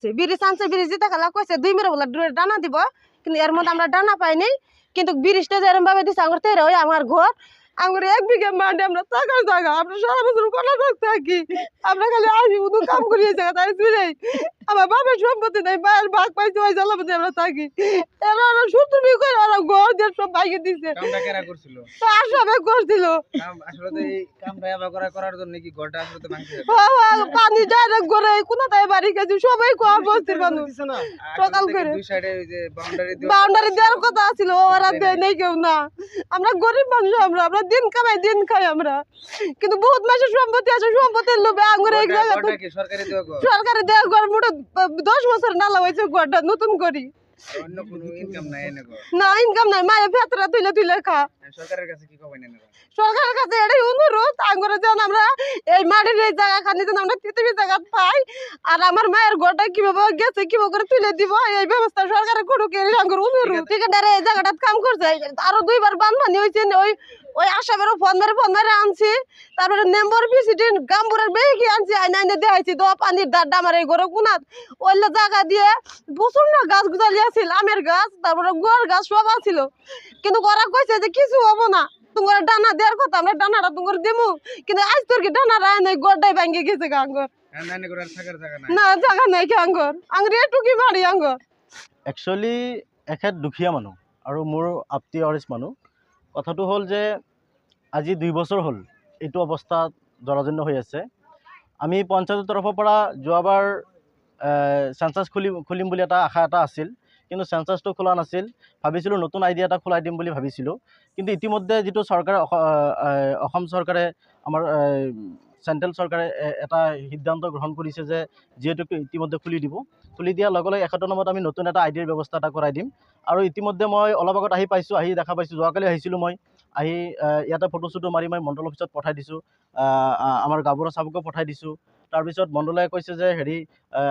Bridge আনছে, bridge দিতে খেলা কইছে 2 মেরে বলে ডানা দিব, কিন্তু এর মধ্যে আমরা ডানা পাইনি। কিন্তু ব্রিজটা যেরকম ভাবে দিছে আমার তেরে ওই আমার ঘর, আমার 1 বিঘা মাটি আমরা থাকার জায়গা, আমরা সারা বছর কোনো থাকি, আমরা খালি আসি উদু কাম করি এই জায়গা তাই ফিরে। আমার বাবার সম্পত্তি নাই, মায়ের ভাগ পাইছে ওই জায়গা মধ্যে আমরা থাকি। এরা ওরা শুধু করে ওরা ঘর দিয়ে সব ভাঙিয়ে দিছে। কামটা কেরা করছিল? তো আসামে করছিল। আসলে তো এই কামটা এবার করার জন্য কি ঘরটা আসলে তো ভাঙছে? পানি ডাইরেক্ট করে কোনটাই বাড়ি গেছে, সবাই কোয়া বস্তির মানুষ। সকাল করে দুই সাইডে ওই যে বাউন্ডারি দেওয়ার কথা ছিল, ওরা দেয় নাই কেউ না। আমরা গরিব মানুষ, আমরা দিন কামাই দিন খাই আমরা, কিন্তু বহুত মাসের সম্পত্তি আছে, সম্পত্তির লোভে আঙুরে এক জায়গা সরকারি দেওয়া ঘর মোটে 10 বছর নালা হয়েছে ঘরটা নতুন করি। অন্য কোনো ইনকাম নাই এনে গো? না ইনকাম নাই, মায়ের ভেতরা তুলে তুলে খা। সরকারের কাছে কি খবর নেন? সরকারের কাছে এটাই অনুরোধ, আঙুরে যেন আমরা এই মাটির এই জায়গা খানি যেন আমরা পৃথিবীর জায়গা পাই, আর আমার মায়ের ঘরটা কিভাবে গেছে কিভাবে করে তুলে দিব এই ব্যবস্থা সরকারের করুক, এই আঙুর অনুরোধ। ঠিকাদারে এই জায়গাটা কাম করছে, আরো 2 বার বানবানি হয়েছে, ওই আসামেরও ফোন মারে আনছি, তারপরে নেম্বর প্রেসিডেন্ট গাম্বুরের বেশি আনছি, আইনে দেখাইছি দোয়া পানির দাঁড় আমার এই ঘরে কোনাত ওইলে জায়গা দিয়ে প্রচন্ড গাছ গুজালি আছিল, আমের গাছ, তারপরে গুয়ার গাছ সব আছিল, কিন্তু ওরা কইছে যে কিছু হবো না, তোমার ডানা দেওয়ার কথা, আমরা ডানাটা তোমার দেবো, কিন্তু আজ তোর কি ডানা রায় নাই, গড়টাই ভাঙ্গে গেছে গাঙ্গর। না জায়গা নাই কি আঙ্গর, আঙ্গরি টুকি মারি আঙ্গর। একচুয়ালি এখেত দুখীয়া মানুহ আৰু মোৰ আপ্তি অৰিজ মানুহ। কথাটো হ'ল যে আজি 2 বছৰ হ'ল এইটো অৱস্থাত জৰাজীৰ্ণ হৈ আছে। আমি পঞ্চায়তৰ তৰফৰ পৰা যোৱাবাৰ চেঞ্চাছ খুলিম বুলি আশা এটা আছিল, কিন্তু চেঞ্চাছটো খোলা নাছিল। ভাবিছিলোঁ নতুন আইডি এটা খোলাই দিম বুলি ভাবিছিলোঁ, কিন্তু ইতিমধ্যে যিটো চৰকাৰে অসম চৰকাৰে আমাৰ চেণ্ট্ৰেল চৰকাৰে এটা সিদ্ধান্ত গ্ৰহণ কৰিছে যে যিহেতুকে ইতিমধ্যে খুলি দিয়াৰ লগে লগে 71 নম্বৰত আমি নতুন এটা আইডিৰ ব্যৱস্থা এটা কৰাই দিম। আৰু ইতিমধ্যে মই অলপ আগত আহি দেখা পাইছোঁ, যোৱাকালি আহিছিলোঁ, মই আহি ইয়াতে ফটো চটো মাৰি মই মণ্ডল অফিচত পঠাই দিছোঁ, আমাৰ গাঁওবুঢ়া চাবকো পঠাই দিছোঁ। তাৰপিছত মণ্ডলে কৈছে যে হেৰি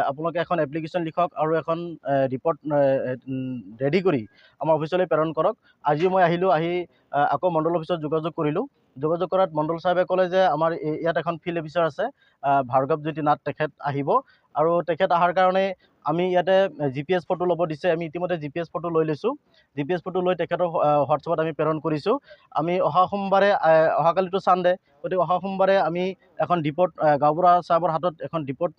আপোনালোকে এখন এপ্লিকেশ্যন লিখক আৰু এখন ৰিপৰ্ট ৰেডি কৰি আমাৰ অফিচলৈ প্ৰেৰণ কৰক। আজি মই আহিলোঁ, আহি আকৌ মণ্ডল অফিচত যোগাযোগ কৰিলোঁ। যোগাযোগ কৰাত মণ্ডল চাহেবে ক'লে যে আমাৰ ইয়াত এখন ফিল্ড অফিচাৰ আছে, ভাৰ্গৱজ্যোতি নাথ, তেখেত আহিব, আৰু তেখেত অহাৰ কাৰণে আমি ইয়াতে GPS ফটো ল'ব দিছে। আমি ইতিমধ্যে GPS ফটো লৈ লৈছোঁ। GPS ফটো লৈ তেখেতৰ হোৱাটছএপত আমি প্ৰেৰণ কৰিছোঁ। আমি অহা সোমবাৰে, অহাকালিতো ছানডে, গতিকে অহা সোমবাৰে আমি এখন ৰিপৰ্ট গাঁওবুঢ়া চাহাবৰ হাতত এখন ৰিপৰ্ট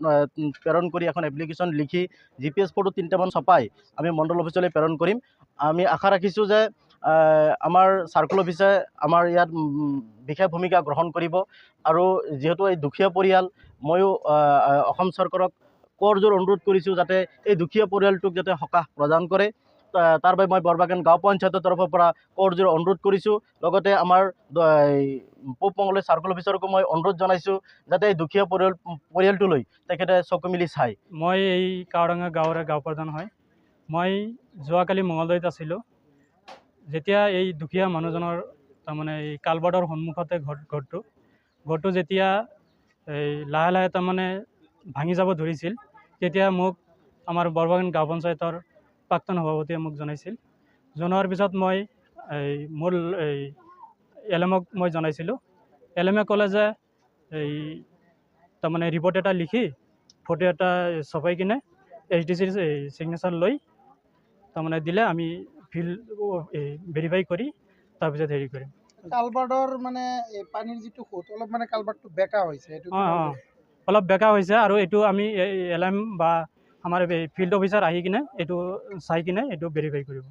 প্ৰেৰণ কৰি এখন এপ্লিকেশ্যন লিখি GPS ফটো 3টামান ছপাই আমি মণ্ডল অফিচলৈ প্ৰেৰণ কৰিম। আমি আশা ৰাখিছোঁ যে আমাৰ চাৰ্কল অফিচে আমাৰ ইয়াত বিশেষ ভূমিকা গ্ৰহণ কৰিব, আৰু যিহেতু এই দুখীয়া পৰিয়াল, ময়ো অসম চৰকাৰক কৰজোৰ অনুৰোধ কৰিছোঁ যাতে এই দুখীয়া পৰিয়ালটোক যাতে সকাহ প্ৰদান কৰে। তাৰ বাবে মই বৰবাগান গাঁও পঞ্চায়তৰ তৰফৰ পৰা কৰজোৰ অনুৰোধ কৰিছোঁ। লগতে আমাৰ পূব মঙলদৈ চাৰ্কল অফিচাৰকো মই অনুৰোধ জনাইছোঁ যাতে এই দুখীয়া পৰিয়ালটোলৈ তেখেতে চকু মিলি চায়। মই এই কাৱৰডাঙ্গা গাঁৱৰে গাঁও প্ৰধান হয়। মই যোৱাকালি মঙলদৈত আছিলোঁ, যেতিয়া এই দুখীয়া মানুহজনৰ তাৰমানে এই কালভাৰ্টৰ সন্মুখতে ঘৰটো যেতিয়া এই লাহে লাহে তাৰমানে ভাঙি যাব ধৰিছিল, তেতিয়া মোক আমাৰ বৰবাগান গাঁও পঞ্চায়তৰ প্ৰাক্তন সভাপতিয়ে মোক জনাইছিল। জনোৱাৰ পিছত মই মোৰ LMক মই জনাইছিলোঁ। LMে ক'লে যে এই তাৰমানে ৰিপৰ্ট এটা লিখি ফটো এটা ছপাই কিনে HDCৰ ছিগনেচাৰ লৈ তাৰমানে দিলে আমি ফিল্ড ভেৰিফাই কৰি তাৰপিছত হেৰি কৰিম। কালভাৰ্টৰ মানে পানীৰ যিটো সোঁত, অলপ মানে কালভাৰ্টটো বেকা হৈছে, অলপ বেকা হৈছে, আৰু এইটো আমি LM বা আমাৰ ফিল্ড অফিচাৰ আহি কিনে এইটো চাই কিনে এইটো ভেৰিফাই কৰিব।